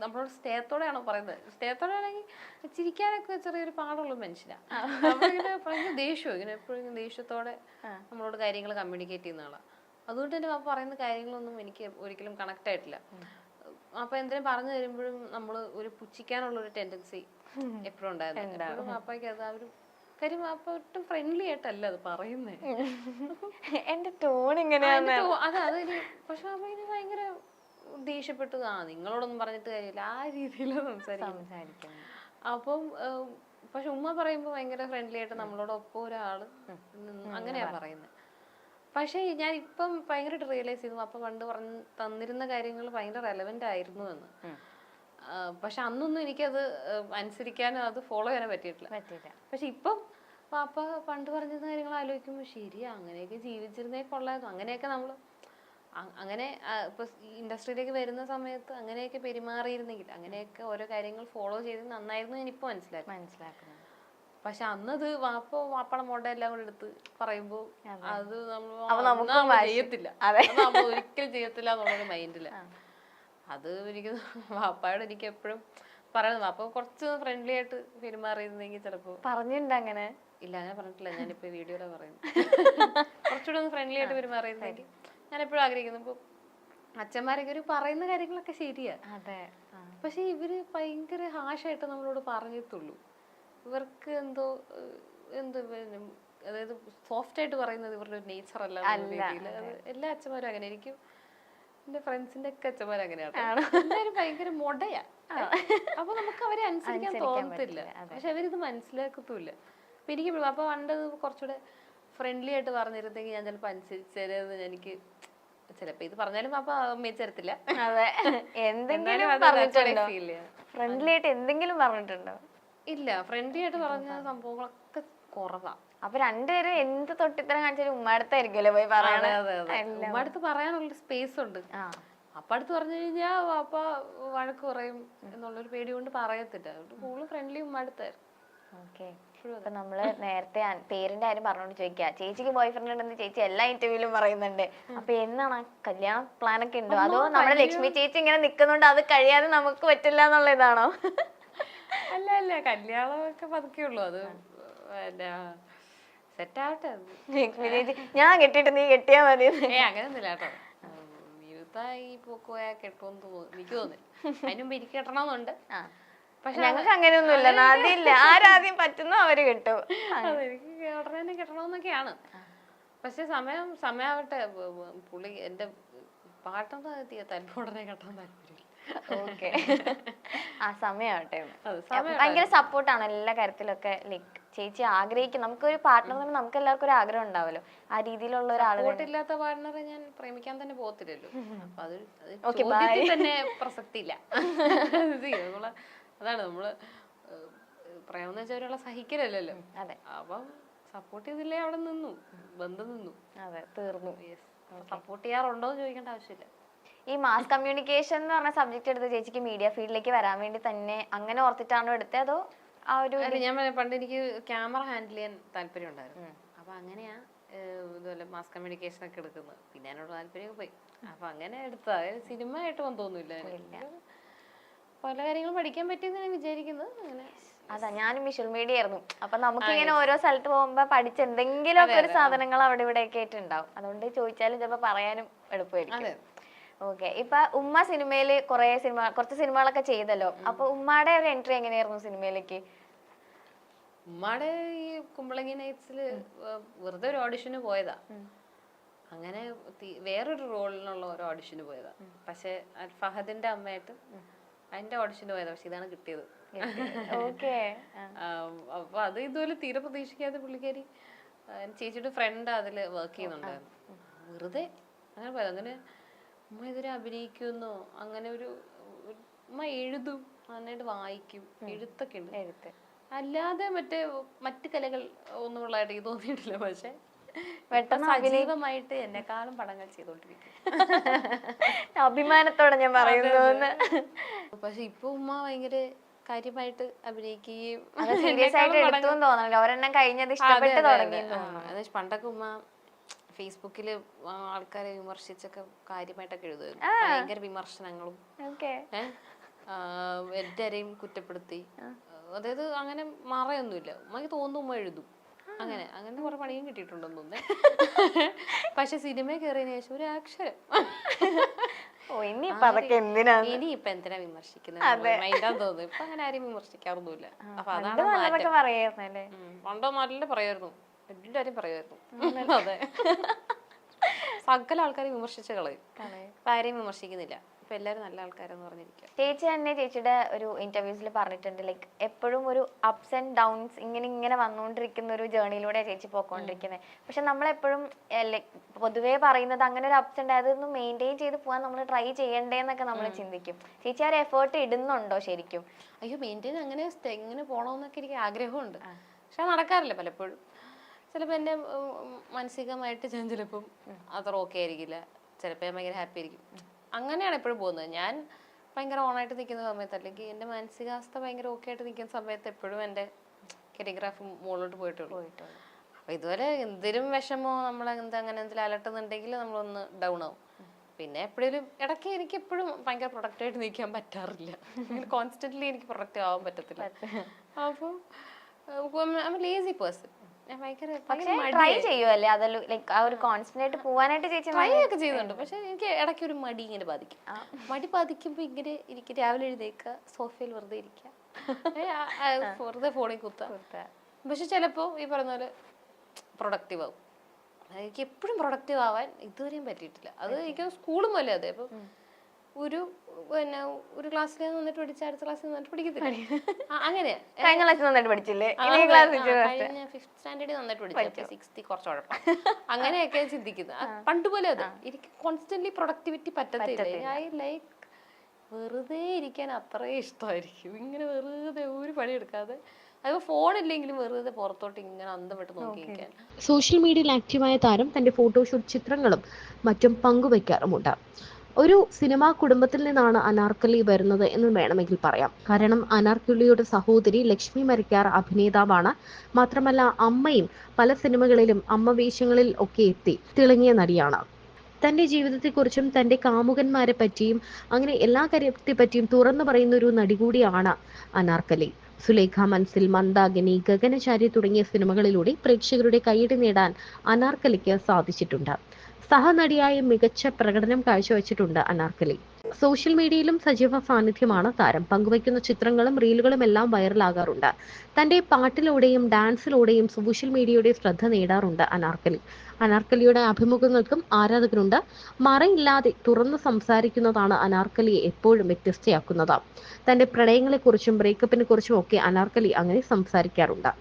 നമ്മളോട് സ്നേഹത്തോടെയാണോ പറയുന്നത്? സ്നേഹത്തോടെ ആണെങ്കിൽ ചിരിക്കാനൊക്കെ ചെറിയൊരു പാടുള്ള മനുഷ്യനാണ്. അപ്പൊ ഇങ്ങനെ ഭയങ്കര ദേഷ്യം, ഇങ്ങനെ എപ്പോഴും ദേഷ്യത്തോടെ നമ്മളോട് കാര്യങ്ങൾ കമ്മ്യൂണിക്കേറ്റ് ചെയ്യുന്ന ആളാണ്. അതുകൊണ്ട് തന്നെ ആ പറയുന്ന കാര്യങ്ങളൊന്നും എനിക്ക് ഒരിക്കലും കണക്ട് ആയിട്ടില്ല. അപ്പൊ എന്തിനും പറഞ്ഞു തരുമ്പോഴും നമ്മള് ഒരു പുച്ഛിക്കാനുള്ള ഒരു ടെൻഡൻസി എപ്പോഴും ഉണ്ടായിരുന്നു. എപ്പോഴും അപ്പയ്ക്ക് അത് ആ ഒരു കാര്യം അപ്പൊ ഒട്ടും ഫ്രണ്ട്ലി ആയിട്ടല്ല അത് പറയുന്നേ. എന്റെ ടോൺ ഇങ്ങനെയാണ്. അതെ അത് പക്ഷെ അപ്പൊ ഇത് ഭയങ്കര ദേഷ്യപ്പെട്ടു, നിങ്ങളോടൊന്നും പറഞ്ഞിട്ട് കാര്യമില്ല, ആ രീതിയിലാണ് സംസാരിക്കുന്നത്. അപ്പം പക്ഷെ ഉമ്മ പറയുമ്പോ ഭയങ്കര ഫ്രണ്ട്ലി ആയിട്ട് നമ്മളോടൊപ്പം ഒരാള് അങ്ങനെയാ പറയുന്നത്. പക്ഷെ ഞാൻ ഇപ്പം ഭയങ്കരമായിട്ട് റിയലൈസ് ചെയ്തു അപ്പൊ പണ്ട് പറഞ്ഞു തന്നിരുന്ന കാര്യങ്ങൾ ഭയങ്കര റെലവെന്റ് ആയിരുന്നു എന്ന്. പക്ഷെ അന്നൊന്നും എനിക്കത് അനുസരിക്കാനോ അത് ഫോളോ ചെയ്യാനോ പറ്റിയിട്ടില്ല. പക്ഷെ ഇപ്പം പാപ്പ പണ്ട് പറഞ്ഞിരുന്ന കാര്യങ്ങൾ ആലോചിക്കുമ്പോൾ ശരിയാ, അങ്ങനെയൊക്കെ ജീവിച്ചിരുന്നേ കൊള്ളായിരുന്നു, അങ്ങനെയൊക്കെ നമ്മള് അങ്ങനെ ഇപ്പൊ ഇൻഡസ്ട്രിയിലേക്ക് വരുന്ന സമയത്ത് അങ്ങനെയൊക്കെ പെരുമാറിയിരുന്നെങ്കിൽ, അങ്ങനെയൊക്കെ ഓരോ കാര്യങ്ങൾ ഫോളോ ചെയ്ത് നന്നായിരുന്നു ഞാനിപ്പോ മനസ്സിലാക്കുന്നത്. പക്ഷെ അന്നത് വാപ്പയുടെ മോഡ എല്ലാം കൂടെ എടുത്ത് പറയുമ്പോ അത് നമ്മൾ ചെയ്യത്തില്ല, നമ്മൾ ഒരിക്കലും ചെയ്യത്തില്ല എന്നുള്ളൊരു മൈൻഡില്. അത് എനിക്ക് വാപ്പയോട് എനിക്ക് എപ്പോഴും പറയുന്നത്, വാപ്പ കുറച്ച് ഫ്രണ്ട്ലി ആയിട്ട് പെരുമാറിയിരുന്നെങ്കിൽ ചിലപ്പോ പറഞ്ഞിട്ടുണ്ട്. അങ്ങനെ ഇല്ല, അങ്ങനെ പറഞ്ഞിട്ടില്ല, ഞാനിപ്പോ വീഡിയോയിലാണ് പറയുന്നത്. കുറച്ചുകൂടെ ഒന്ന് ഫ്രണ്ട്ലി ആയിട്ട് പെരുമാറിയിരുന്നെങ്കിൽ ഞാൻ എപ്പോഴും ആഗ്രഹിക്കുന്നു. ഇപ്പൊ അച്ഛന്മാരൊക്കെ ഒരു പറയുന്ന കാര്യങ്ങളൊക്കെ ശരിയാ, പക്ഷെ ഇവര് ഭയങ്കര ഹാഷായിട്ട് നമ്മളോട് പറഞ്ഞിട്ടുള്ളൂ. ഇവർക്ക് എന്തോ അതായത് സോഫ്റ്റ് ആയിട്ട് പറയുന്നത് ഇവരുടെ ഒരു നേച്ചർ അല്ല രീതിയിൽ. അത് എല്ലാ അച്ഛന്മാരും അങ്ങനെ, എനിക്കും എന്റെ ഫ്രണ്ട്സിന്റെ ഒക്കെ അച്ഛന്മാരും അങ്ങനെയാണ്. എല്ലാവരും ഭയങ്കര മൊടയാ. അപ്പൊ നമുക്ക് അവരെ അനുസരിക്കാൻ തോന്നത്തില്ല, പക്ഷെ അവരിത് മനസ്സിലാക്കത്തുമില്ല. അപ്പൊ എനിക്ക് അപ്പൊ പണ്ട് കുറച്ചുകൂടെ ഫ്രണ്ട്ലി ആയിട്ട് പറഞ്ഞിരുന്നെങ്കിൽ ഞാൻ ചിലപ്പോ അനുസരിച്ചത്. എനിക്ക് ചിലപ്പോ ഇത് പറഞ്ഞാലും അപ്പൊ അമ്മയിച്ചരത്തില്ല. ഫ്രണ്ട്ലി ആയിട്ട് എന്തെങ്കിലും പറഞ്ഞിട്ടുണ്ടോ? ഇല്ല, ഫ്രണ്ട്ലി ആയിട്ട് പറഞ്ഞ സംഭവങ്ങളൊക്കെ കുറവാ. അപ്പൊ രണ്ടുപേരും എന്ത് തൊട്ടിത്തരം കാണിച്ചാലും ഉമ്മടുത്തായിരിക്കുമല്ലോ പോയി പറയണേ. ഉമ്മടുത്ത് പറയാനുള്ള സ്പേസ് ഉണ്ട്. അപ്പ അടുത്ത് പറഞ്ഞു കഴിഞ്ഞാ അപ്പ വഴക്ക് പറയും എന്നുള്ളൊരു പേടി കൊണ്ട് പറയത്തില്ല. കൂടുതൽ ഫ്രണ്ട്ലി ഉമ്മടുത്തായിരുന്നു. ഇപ്പൊ നമ്മള് നേരത്തെ പേരിന്റെ കാര്യം പറഞ്ഞോണ്ട് ചോദിക്കാം, ചേച്ചിക്ക് ബോയ് ഫ്രണ്ട് ഉണ്ടെന്ന് ചേച്ചി എല്ലാ ഇന്റർവ്യൂലും പറയുന്നുണ്ട്. അപ്പൊ എന്നാണ് കല്യാണ പ്ലാൻ ഒക്കെ ഉണ്ടോ, അതോ നമ്മുടെ ലക്ഷ്മി ചേച്ചി ഇങ്ങനെ നിക്കുന്നുണ്ട് അത് കഴിയാതെ നമുക്ക് പറ്റില്ല എന്നുള്ള ഇതാണോ? അല്ല അല്ല, കല്യാണമൊക്കെ പതുക്കെയുള്ളൂ. അത് സെറ്റ് ആവട്ടെ. ലക്ഷ്മി ചേച്ചി ഞാൻ കെട്ടിട്ട് നീ കെട്ടിയാ മതി. അങ്ങനെയൊന്നുമില്ല കേട്ടോ, യൂത്തായി പോയാ കെട്ടുമെന്ന് തോന്നുന്നു, എനിക്ക് തോന്നി. അതിന് മുമ്പ് എനിക്ക് കെട്ടണമെന്നുണ്ട്. പക്ഷെ ഞങ്ങൾക്ക് അങ്ങനെയൊന്നുമില്ല, ആദ്യമില്ല, ആരാദ്യം പറ്റുന്നോ അവര് കിട്ടും. എനിക്ക് ഉടനെ തന്നെ കെട്ടണമെന്നൊക്കെയാണ്. പക്ഷെ സമയാവട്ടെ. പുള്ളി എന്റെ പാട്ടെന്ന് താല്പര്യം ഉടനെ കെട്ടാൻ താല്പര്യമില്ല. ഓക്കെ, ആ സമയാവട്ടെ. ഭയങ്കര സപ്പോർട്ടാണ് എല്ലാ കാര്യത്തിലൊക്കെ. ലൈക്ക് ചേച്ചി ആഗ്രഹിക്കും, നമുക്കൊരു പാർട്ട്ണർ തന്നെ നമുക്ക് എല്ലാവർക്കും ഒരു ആഗ്രഹം ഉണ്ടാവല്ലോ, ആ രീതിയിലുള്ള ഒരാൾ. സപ്പോർട്ടില്ലാത്ത പാർട്ട്ണറെ ഞാൻ പ്രേമിക്കാൻ തന്നെ പോകത്തില്ലല്ലോ. അപ്പൊ അത് തന്നെ പ്രസക്തി ഇല്ല. അതാണ് നമ്മള് പ്രേമെന്ന് വെച്ചാൽ ഒരാളെ സഹിക്കലല്ലോ. അപ്പം സപ്പോർട്ട് ചെയ്തില്ലേ അവിടെ നിന്നു, ബന്ധം നിന്നു, തീർന്നു. സപ്പോർട്ട് ചെയ്യാറുണ്ടോ എന്ന് ചോദിക്കേണ്ട ആവശ്യമില്ല. ഈ മാസ് കമ്മ്യൂണിക്കേഷൻ എന്ന് പറഞ്ഞ സബ്ജക്ട് എടുത്ത് ചേച്ചിക്ക് മീഡിയ ഫീൽഡിലേക്ക് വരാൻ വേണ്ടി തന്നെ അങ്ങനെ ഓർത്തിട്ടാണോ എടുത്തത്, അതോ ആ ഒരു? ഞാൻ പണ്ട് എനിക്ക് ക്യാമറ ഹാൻഡിൽ ചെയ്യാൻ താല്പര്യം ഉണ്ടായിരുന്നു. അപ്പൊ അങ്ങനെയാ ഇതുപോലെ മാസ് കമ്മ്യൂണിക്കേഷൻ ഒക്കെ എടുക്കുന്നത്. പിന്നെ എന്നോട് താല്പര്യമൊക്കെ പോയി. അപ്പൊ അങ്ങനെ എടുത്താ സിനിമ ആയിട്ട് വന്നൊന്നുമില്ല. പല കാര്യങ്ങളും പഠിക്കാൻ പറ്റിയെന്ന് ഞാൻ വിചാരിക്കുന്നത്. അങ്ങനെ അതാ, ഞാനും വിഷ്വൽ മീഡിയ ആയിരുന്നു. അപ്പൊ നമുക്ക് ഇങ്ങനെ ഓരോ സ്ഥലത്ത് പോകുമ്പോ പഠിച്ച എന്തെങ്കിലും ഒക്കെ ഒരു സാധനങ്ങൾ അവിടെ ഇവിടെ ഒക്കെ ആയിട്ട് ഉണ്ടാവും. അതുകൊണ്ട് ചോദിച്ചാലും ചിലപ്പോ പറയാനും എളുപ്പമായിരിക്കും. ഓക്കെ, ഇപ്പൊ ഉമ്മ സിനിമയില് കുറച്ച് സിനിമകളൊക്കെ ചെയ്തല്ലോ. അപ്പൊ ഉമ്മയുടെ ഒരു എൻട്രി എങ്ങനെയായിരുന്നു സിനിമയിലേക്ക്? ഉമ്മയുടെ ഈ കുമ്പളങ്ങി നൈറ്റ്സില് വെറുതെ ഒരു ഓഡിഷന് പോയതാ. അങ്ങനെ വേറൊരു റോളിനുള്ള ഒരു ഓഡിഷന് പോയതാ. പക്ഷെ ഫഹദിന്റെ അമ്മയായിട്ട് അതിന്റെ ഓഡിഷന് പോയതാ. പക്ഷെ ഇതാണ് കിട്ടിയത്. അപ്പൊ അത് ഇതുപോലെ തീരെ പ്രതീക്ഷിക്കാതെ പുള്ളിക്കാരി ചേച്ചിയുടെ ഫ്രണ്ട് അതില് വർക്ക് ചെയ്യുന്നുണ്ടായിരുന്നു. വെറുതെ അങ്ങനെ പോയത്. അങ്ങനെ ഉമ്മ ഇതുവരെ അഭിനയിക്കുന്നോ അങ്ങനെ ഒരു ഉമ്മ എഴുതും, നന്നായിട്ട് വായിക്കും, എഴുത്തൊക്കെ ഉണ്ട്. അല്ലാതെ മറ്റു കലകൾ ഒന്നും ഉള്ളതായിട്ട് എനിക്ക് തോന്നിയിട്ടില്ല. പക്ഷെ സജീവമായിട്ട് എന്നെക്കാളും പടങ്ങൾ ചെയ്തോണ്ടിരിക്കും. അഭിമാനത്തോടെ ഞാൻ പറയുന്നു. പക്ഷെ ഇപ്പൊ ഉമ്മ ഭയങ്കര കാര്യമായിട്ട് അഭിനയിക്കുകയും പണ്ടൊക്കെ ഉമ്മ ഫേസ്ബുക്കില് ആൾക്കാരെ വിമർശിച്ചൊക്കെ കാര്യമായിട്ടൊക്കെ എഴുതുമായിരുന്നു. ഭയങ്കര വിമർശനങ്ങളും എല്ലാരെയും കുറ്റപ്പെടുത്തി. അതായത് അങ്ങനെ മറയൊന്നുമില്ല, ഉമ്മക്ക് തോന്നുന്നു ഉമ്മ എഴുതും. അങ്ങനെ കുറെ പണിയും കിട്ടിയിട്ടുണ്ടെന്ന് തോന്നുന്നേ. പക്ഷെ സിനിമയിൽ കയറിയതിനു ശേഷം ഒരു അക്ഷരം ഇനിയിപ്പൊ എന്തിനാ വിമർശിക്കുന്നത് മൈൻഡാന്ന് തോന്നുന്നു. ഇപ്പൊ അങ്ങനെ ആരും വിമർശിക്കാറൊന്നുമില്ല. അപ്പൊ അതാണ് പണ്ടോ നല്ല പറയായിരുന്നു, എല്ലാരും പറയായിരുന്നു. അതെ, സകല ആൾക്കാരെ വിമർശിച്ച കളയും, ഇപ്പൊ ആരെയും വിമർശിക്കുന്നില്ല. ഇപ്പൊ എല്ലാരും നല്ല ആൾക്കാരെന്ന് പറഞ്ഞിരിക്കുക. ചേച്ചി തന്നെ ചേച്ചിയുടെ ഒരു ഇന്റർവ്യൂസിൽ പറഞ്ഞിട്ടുണ്ട്, ലൈക്ക് എപ്പോഴും ഒരു അപ്സ് ആൻഡ് ഡൗൺസ് ഇങ്ങനെ വന്നുകൊണ്ടിരിക്കുന്ന ഒരു ജേർണിയിലൂടെ ചേച്ചി പോയിക്കൊണ്ടിരിക്കുന്നത്. പക്ഷെ നമ്മളെപ്പോഴും ലൈക്ക് പൊതുവേ പറയുന്നത് അങ്ങനെ ഒരു അപ്സ് ഉണ്ട്, അതൊന്ന് മെയിൻറ്റെയിൻ ചെയ്ത് പോകാൻ നമ്മൾ ട്രൈ ചെയ്യണ്ടേന്നൊക്കെ നമ്മൾ ചിന്തിക്കും. ചേച്ചി ആ ഒരു എഫേർട്ട് ഇടുന്നുണ്ടോ ശരിക്കും? അയ്യോ, മെയിൻറ്റെയിൻ അങ്ങനെ എങ്ങനെ പോകണമെന്നൊക്കെ എനിക്ക് ആഗ്രഹമുണ്ട്, പക്ഷെ അത് നടക്കാറില്ല പലപ്പോഴും. ചിലപ്പോൾ എൻ്റെ മാനസികമായിട്ട് ഞാൻ ചിലപ്പം അത്ര ഓക്കെ ആയിരിക്കില്ല, ചിലപ്പോൾ ഞാൻ ഭയങ്കര ഹാപ്പി ആയിരിക്കും. അങ്ങനെയാണ് എപ്പോഴും പോകുന്നത്. ഞാൻ ഭയങ്കര ഓണായിട്ട് നിൽക്കുന്ന സമയത്ത്, അല്ലെങ്കിൽ എൻ്റെ മാനസികാവസ്ഥ ഭയങ്കര ഓക്കെ ആയിട്ട് നിൽക്കുന്ന സമയത്ത് എപ്പോഴും എൻ്റെ കരിയോഗ്രാഫ് മുകളിലോട്ട് പോയിട്ടുള്ളൂ. അപ്പോൾ ഇതുവരെ എന്തിനും വിഷമോ അങ്ങനെ എന്തെങ്കിലും അലട്ടുന്നുണ്ടെങ്കിൽ നമ്മളൊന്ന് ഡൗൺ ആവും. പിന്നെ എപ്പോഴും ഇടയ്ക്ക് എനിക്ക് എപ്പോഴും ഭയങ്കര പ്രൊഡക്റ്റായിട്ട് നിൽക്കാൻ പറ്റാറില്ല, കോൺസ്റ്റന്റ്ലി എനിക്ക് പ്രൊഡക്റ്റ് ആവാൻ പറ്റത്തില്ല. അപ്പോൾ ലേസി പേഴ്സൺ. ട്രൈ ചെയ്യുമല്ലേ അതെല്ലാം, ലൈക്ക് ആ ഒരു കോൺസ്റ്റന്റ് ആയിട്ട് പോവാനായിട്ട് ചേച്ചി ട്രൈ ഒക്കെ ചെയ്യുന്നുണ്ട്. പക്ഷെ എനിക്ക് ഇടയ്ക്ക് ഒരു മടി ഇങ്ങനെ ബാധിക്കും. മടി ബാധിക്കുമ്പോ ഇങ്ങനെ എനിക്ക് രാവിലെ എഴുന്നേക്കുക, സോഫയിൽ വെറുതെ ഇരിക്കുക, വെറുതെ ഫോണിൽ കുത്താം. പക്ഷെ ചിലപ്പോ ഈ പറഞ്ഞ പോലെ പ്രൊഡക്റ്റീവ് ആവും. എനിക്ക് എപ്പോഴും പ്രൊഡക്റ്റീവ് ആവാൻ ഇതുവരെയും പറ്റിയിട്ടില്ല. അത് എനിക്ക് സ്കൂളും പോലെ അതെ. അപ്പൊ ഒരു ക്ലാസ്സിൽ വന്നിട്ട് പഠിച്ച അടുത്ത ക്ലാസ്സിൽ വന്നിട്ട് പഠിക്കത്തില്ല. അങ്ങനെ കഴിഞ്ഞ ക്ലാസ്സിൽ നന്നായിട്ട് പഠിച്ചില്ലേ, കഴിഞ്ഞ 5th സ്റ്റാൻഡേർഡിൽ നന്നായിട്ട് പഠിച്ചു, 6th കുറച്ച് കുഴപ്പം. അങ്ങനെയൊക്കെ ചിന്തിക്കുന്നത് പണ്ട് പോലെ. അതെ, എനിക്ക് കോൺസ്റ്റന്റ്ലി പ്രൊഡക്ടിവിറ്റി പറ്റത്തില്ല. ഐ ലൈക്ക് വെറുതെ ഇരിക്കാൻ അത്രേ ഇഷ്ടമായിരിക്കും. ഇങ്ങനെ വെറുതെ ഒരു പണിയെടുക്കാതെ, അതിപ്പോൾ ഫോണില്ലെങ്കിലും വെറുതെ പുറത്തോട്ട് ഇങ്ങനെ അന്തം വിട്ട് നോക്കിയിരിക്കാൻ. സോഷ്യൽ മീഡിയയിൽ ആക്റ്റീവായ താരം തന്റെ ഫോട്ടോഷൂട്ട് ചിത്രങ്ങളും മറ്റും പങ്കുവയ്ക്കാറുമുണ്ട്. ഒരു സിനിമാ കുടുംബത്തിൽ നിന്നാണ് അനാർക്കലി വരുന്നത് എന്ന് വേണമെങ്കിൽ പറയാം. കാരണം അനാർക്കലിയുടെ സഹോദരി ലക്ഷ്മി മരക്കാർ അഭിനേതാവാണ്. മാത്രമല്ല അമ്മയും പല സിനിമകളിലും അമ്മ വേഷങ്ങളിൽ ഒക്കെ എത്തി തിളങ്ങിയ നടിയാണ്. തന്റെ ജീവിതത്തെക്കുറിച്ചും തന്റെ കാമുകന്മാരെ പറ്റിയും അങ്ങനെ എല്ലാ കാര്യത്തെ പറ്റിയും തുറന്നു പറയുന്ന ഒരു നടി കൂടിയാണ് അനാർക്കലി. സുലേഖ മൻസിൽ, മന്ദാകിനി, ഗഗനചാരി തുടങ്ങിയ സിനിമകളിലൂടെ പ്രേക്ഷകരുടെ കയ്യടി നേടാൻ അനാർക്കലിക്ക് സാധിച്ചിട്ടുണ്ട്. സഹനടിയായി മികച്ച പ്രകടനം കാഴ്ചവെച്ചിട്ടുണ്ട് അനാർക്കലി. സോഷ്യൽ മീഡിയയിലും സജീവ സാന്നിധ്യമാണ് താരം. പങ്കുവയ്ക്കുന്ന ചിത്രങ്ങളും റീലുകളും എല്ലാം വൈറലാകാറുണ്ട്. തന്റെ പാട്ടിലൂടെയും ഡാൻസിലൂടെയും സോഷ്യൽ മീഡിയയുടെ ശ്രദ്ധ നേടാറുണ്ട് അനാർക്കലി. അനാർക്കലിയുടെ അഭിമുഖങ്ങൾക്കും ആരാധകരുണ്ട്. മറയില്ലാതെ തുറന്നു സംസാരിക്കുന്നതാണ് അനാർക്കലിയെ എപ്പോഴും വ്യത്യസ്തയാക്കുന്നത്. തന്റെ പ്രണയങ്ങളെക്കുറിച്ചും ബ്രേക്കപ്പിനെ കുറിച്ചും ഒക്കെ അനാർക്കലി അങ്ങനെ സംസാരിക്കാറുണ്ട്.